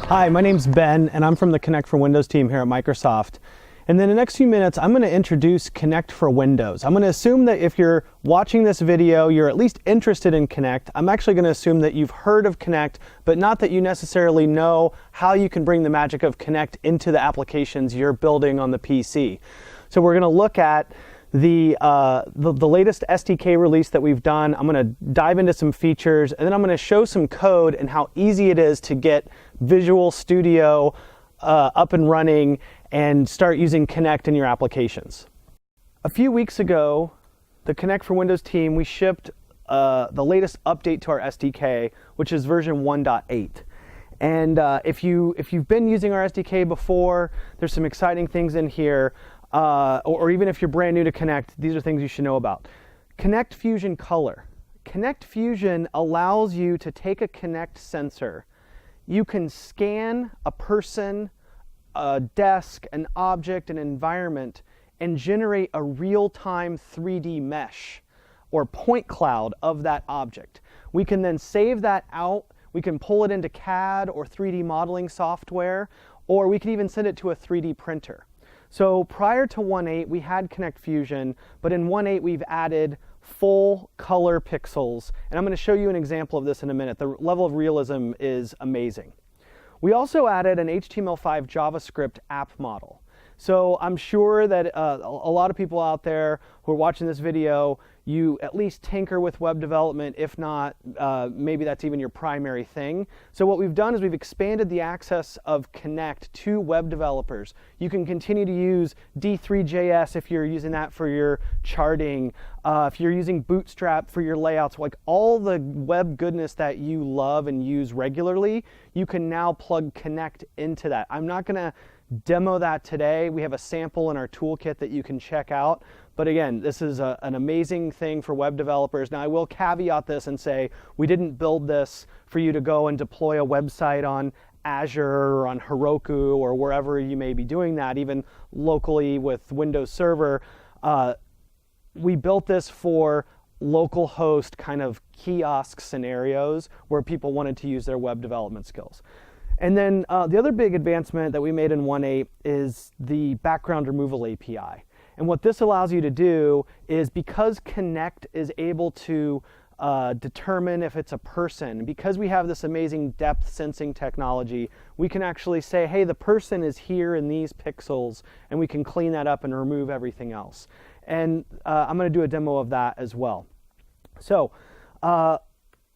Hi, my name's Ben, and I'm from the Kinect for Windows team here at Microsoft. And in the next few minutes, I'm going to introduce Kinect for Windows. I'm going to assume that if you're watching this video, you're at least interested in Kinect. I'm actually going to assume that you've heard of Kinect, but not that you necessarily know how you can bring the magic of Kinect into the applications you're building on the PC. So we're going to look at the latest SDK release that we've done. I'm going to dive into some features, and then I'm going to show some code and how easy it is to get Visual Studio up and running and start using Kinect in your applications. A few weeks ago, the Kinect for Windows team, we shipped the latest update to our SDK, which is version 1.8. And if you've been using our SDK before, there's some exciting things in here. Or even if you're brand new to Kinect, these are things you should know about. Kinect Fusion Color. Kinect Fusion allows you to take a Kinect sensor. You can scan a person, a desk, an object, an environment, and generate a real-time 3D mesh or point cloud of that object. We can then save that out. We can pull it into CAD or 3D modeling software, or we can even send it to a 3D printer. So prior to 1.8, we had Kinect Fusion, but in 1.8 we've added full color pixels, and I'm going to show you an example of this in a minute. The level of realism is amazing. We also added an HTML5 JavaScript app model. So I'm sure that a lot of people out there who are watching this video, you at least tinker with web development. If not, maybe that's even your primary thing. So what we've done is we've expanded the access of Kinect to web developers. You can continue to use D3.js if you're using that for your charting, if you're using Bootstrap for your layouts, like all the web goodness that you love and use regularly, you can now plug Kinect into that. I'm not going to demo that today. We have a sample in our toolkit that you can check out. But again, this is an amazing thing for web developers. Now I will caveat this and say we didn't build this for you to go and deploy a website on Azure or on Heroku or wherever you may be doing that, even locally with Windows Server. We built this for local host kind of kiosk scenarios where people wanted to use their web development skills. And then the other big advancement that we made in 1.8 is the background removal API. And what this allows you to do is, because Kinect is able to determine if it's a person, because we have this amazing depth sensing technology, we can actually say, hey, the person is here in these pixels, and we can clean that up and remove everything else. And I'm going to do a demo of that as well. So let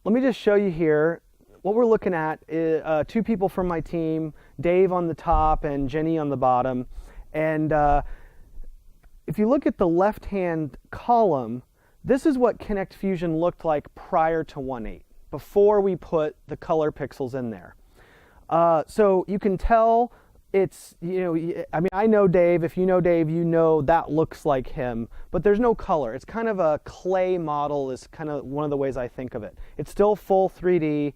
me just show you here. What we're looking at is two people from my team, Dave on the top and Jenny on the bottom. And if you look at the left-hand column, this is what Kinect Fusion looked like prior to 1.8, before we put the color pixels in there. So you can tell it's, I mean, I know Dave. If you know Dave, you know that looks like him, but there's no color. It's kind of a clay model is kind of one of the ways I think of it. It's still full 3D.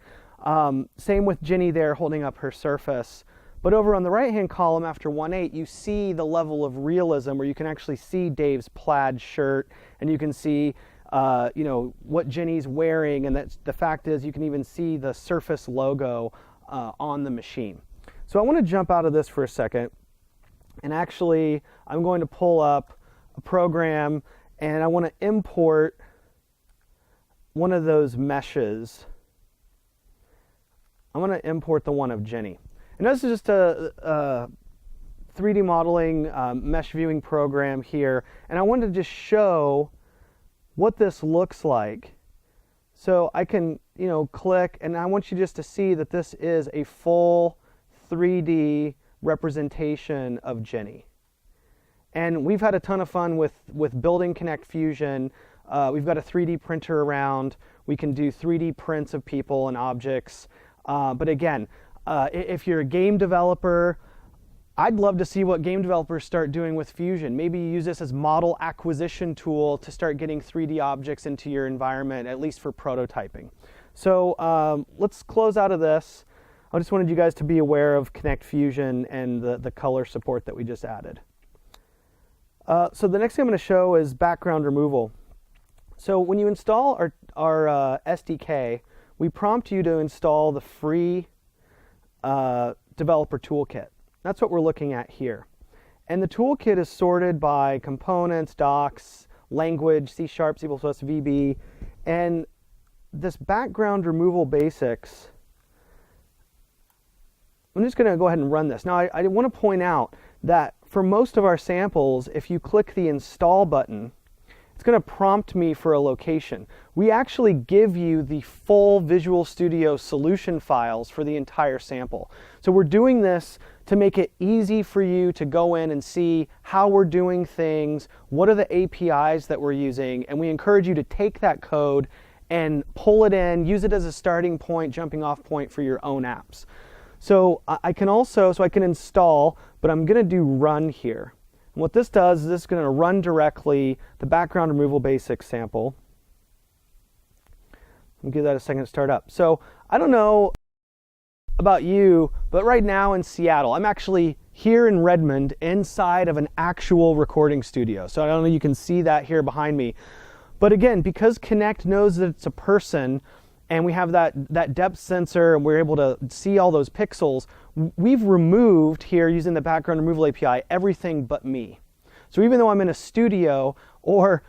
Same with Jenny there holding up her Surface. But over on the right-hand column after 1.8, you see the level of realism where you can actually see Dave's plaid shirt, and you can see what Jenny's wearing, and that's, the fact is you can even see the Surface logo on the machine. So I want to jump out of this for a second, and actually I'm going to pull up a program, and I want to import one of those meshes. I'm going to import the one of Jenny. And this is just a 3D modeling mesh viewing program here. And I wanted to just show what this looks like. So I can, click, and I want you just to see that this is a full 3D representation of Jenny. And we've had a ton of fun with building Kinect Fusion. We've got a 3D printer around. We can do 3D prints of people and objects. But again, if you're a game developer, I'd love to see what game developers start doing with Fusion. Maybe you use this as model acquisition tool to start getting 3D objects into your environment, at least for prototyping. So let's close out of this. I just wanted you guys to be aware of Kinect Fusion and the color support that we just added. So the next thing I'm going to show is background removal. So when you install our SDK, we prompt you to install the free developer toolkit. That's what we're looking at here. And the toolkit is sorted by components, docs, language, C#, C++, VB, and this background removal basics. I'm just going to go ahead and run this. Now, I want to point out that for most of our samples, if you click the install button, it's going to prompt me for a location. We actually give you the full Visual Studio solution files for the entire sample. So we're doing this to make it easy for you to go in and see how we're doing things, what are the APIs that we're using, and we encourage you to take that code and pull it in, use it as a starting point, jumping off point for your own apps. So I can install, but I'm going to do run here. And what this does is this is going to run directly the background removal basics sample. I'll give that a second to start up. So I don't know about you, but right now in Seattle, I'm actually here in Redmond inside of an actual recording studio. So I don't know if you can see that here behind me. But again, because Kinect knows that it's a person, and we have that depth sensor, and we're able to see all those pixels, we've removed here, using the background removal API, everything but me. So even though I'm in a studio, or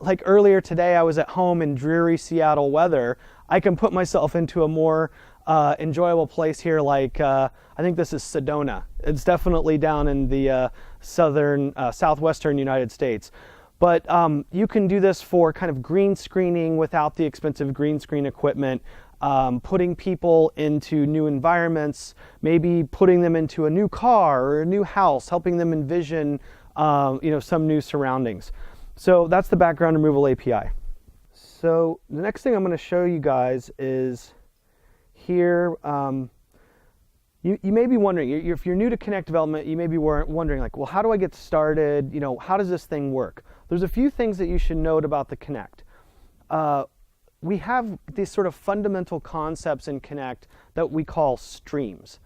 like earlier today I was at home in dreary Seattle weather, I can put myself into a more enjoyable place here, like I think this is Sedona. It's definitely down in the southwestern United States. But you can do this for kind of green screening without the expensive green screen equipment, putting people into new environments, maybe putting them into a new car or a new house, helping them envision some new surroundings. So that's the background removal API. So the next thing I'm going to show you guys is here. You may be wondering, if you're new to Kinect development, you may be wondering, like, well, how do I get started? How does this thing work? There's a few things that you should note about the Kinect. We have these sort of fundamental concepts in Kinect that we call streams.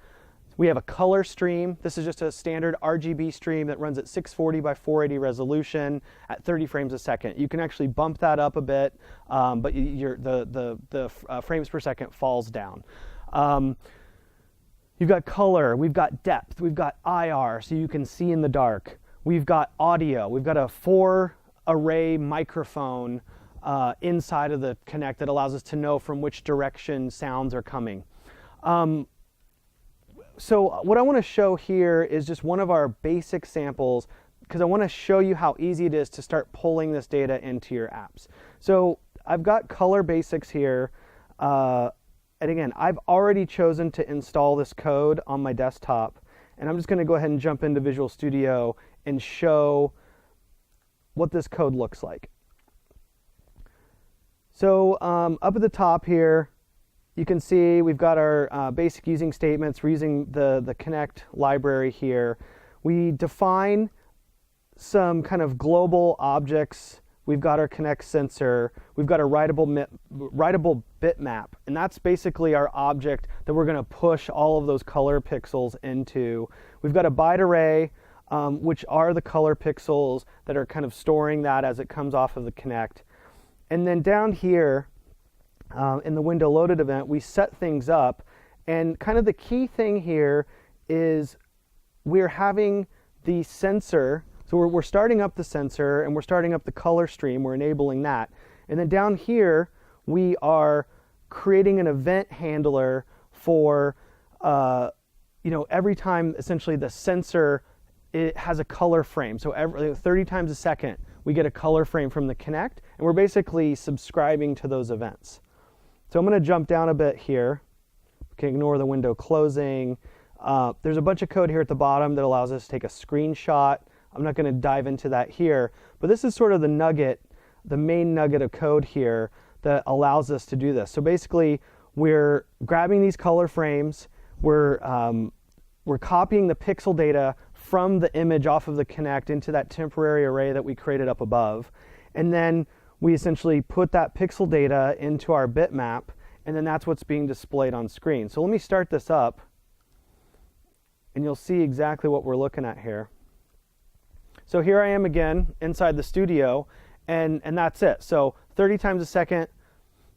We have a color stream. This is just a standard RGB stream that runs at 640 by 480 resolution at 30 frames a second. You can actually bump that up a bit, but the frames per second falls down. You've got color, we've got depth, we've got IR, so you can see in the dark. We've got audio, we've got a 4-array microphone inside of the Kinect that allows us to know from which direction sounds are coming. So what I want to show here is just one of our basic samples, because I want to show you how easy it is to start pulling this data into your apps. So I've got color basics here. And again, I've already chosen to install this code on my desktop, and I'm just going to go ahead and jump into Visual Studio and show what this code looks like. So up at the top here, you can see we've got our basic using statements. We're using the Kinect library here. We define some kind of global objects. We've got our Kinect sensor. We've got a writable bitmap, and that's basically our object that we're going to push all of those color pixels into. We've got a byte array, which are the color pixels that are kind of storing that as it comes off of the Kinect. And then down here in the window loaded event, we set things up, and kind of the key thing here is we're having the sensor. So we're starting up the sensor, and we're starting up the color stream. We're enabling that. And then down here, we are creating an event handler for, every time essentially the sensor, it has a color frame. So every 30 times a second, we get a color frame from the Kinect, and we're basically subscribing to those events. So I'm going to jump down a bit here. We can ignore the window closing. There's a bunch of code here at the bottom that allows us to take a screenshot. I'm not going to dive into that here, but this is sort of the main nugget of code here that allows us to do this. So basically, we're grabbing these color frames, we're copying the pixel data from the image off of the Kinect into that temporary array that we created up above, and then we essentially put that pixel data into our bitmap, and then that's what's being displayed on screen. So let me start this up, and you'll see exactly what we're looking at here. So here I am again inside the studio, and that's it. So 30 times a second,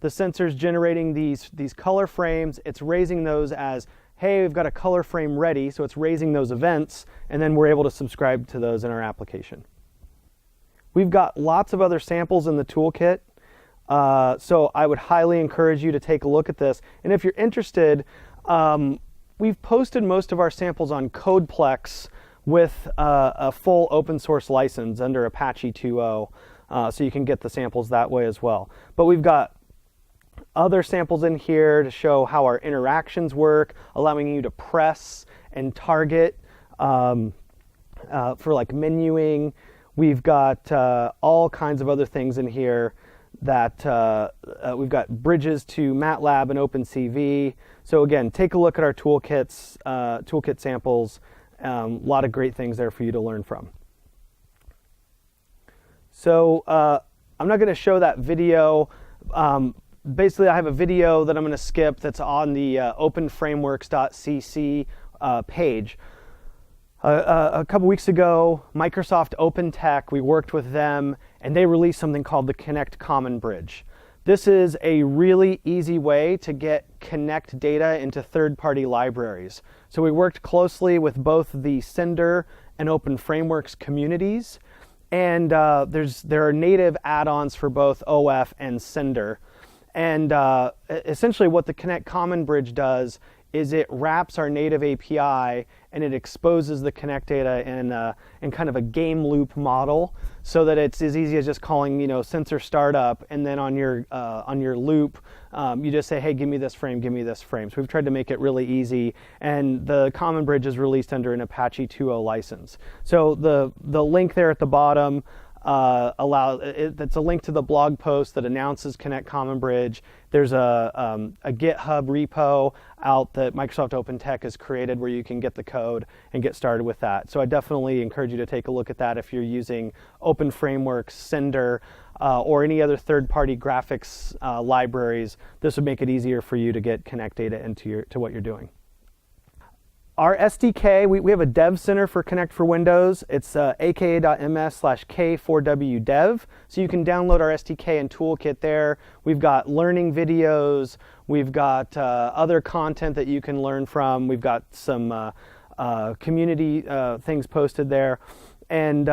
the sensor's generating these color frames. It's raising those as, hey, we've got a color frame ready, so it's raising those events, and then we're able to subscribe to those in our application. We've got lots of other samples in the toolkit, so I would highly encourage you to take a look at this. And if you're interested, we've posted most of our samples on CodePlex with a full open source license under Apache 2.0, so you can get the samples that way as well. But we've got other samples in here to show how our interactions work, allowing you to press and target for like menuing. We've got all kinds of other things in here that we've got bridges to MATLAB and OpenCV. So again, take a look at our toolkits, toolkit samples. A lot of great things there for you to learn from. So I'm not going to show that video. Basically, I have a video that I'm going to skip that's on the openframeworks.cc page. A couple weeks ago, Microsoft OpenTech, we worked with them, and they released something called the Kinect Common Bridge. This is a really easy way to get Kinect data into third-party libraries. So we worked closely with both the Cinder and OpenFrameworks communities, and there are native add-ons for both OF and Cinder. And essentially what the Kinect Common Bridge does is it wraps our native API and it exposes the Kinect data in kind of a game loop model, so that it's as easy as just calling, you know, sensor startup, and then on your loop you just say, hey, give me this frame, give me this frame. So we've tried to make it really easy, and the Common Bridge is released under an Apache 2.0 license. So the link there at the bottom, that's a link to the blog post that announces Kinect Common Bridge. There's a GitHub repo out that Microsoft OpenTech has created where you can get the code and get started with that. So I definitely encourage you to take a look at that if you're using OpenFrameworks, Cinder, or any other third-party graphics libraries. This would make it easier for you to get Kinect data into what you're doing. Our SDK, we have a dev center for Kinect for Windows. It's aka.ms/k4wdev. So you can download our SDK and toolkit there. We've got learning videos. We've got other content that you can learn from. We've got some community things posted there. And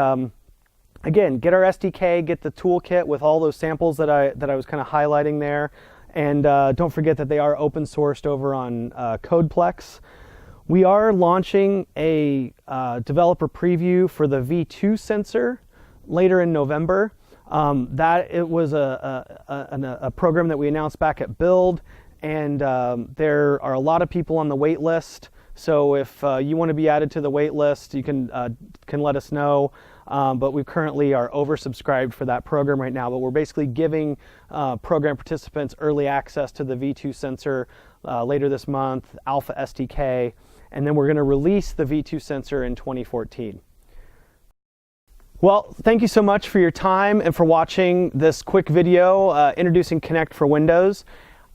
again, get our SDK, get the toolkit with all those samples that I was kind of highlighting there. And don't forget that they are open sourced over on CodePlex. We are launching a developer preview for the V2 sensor later in November. It was a program that we announced back at Build, and there are a lot of people on the wait list. So if you want to be added to the wait list, you can let us know. But we currently are oversubscribed for that program right now. But we're basically giving program participants early access to the V2 sensor later this month, Alpha SDK, and then we're going to release the V2 sensor in 2014. Well, thank you so much for your time and for watching this quick video introducing Kinect for Windows.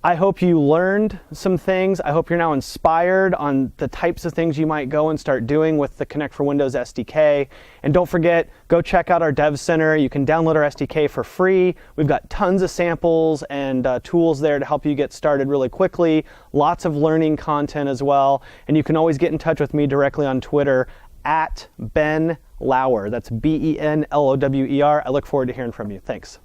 I hope you learned some things. I hope you're now inspired on the types of things you might go and start doing with the Kinect for Windows SDK. And don't forget, go check out our Dev Center. You can download our SDK for free. We've got tons of samples and tools there to help you get started really quickly. Lots of learning content as well. And you can always get in touch with me directly on Twitter at Ben Lauer. That's BenLower. I look forward to hearing from you. Thanks.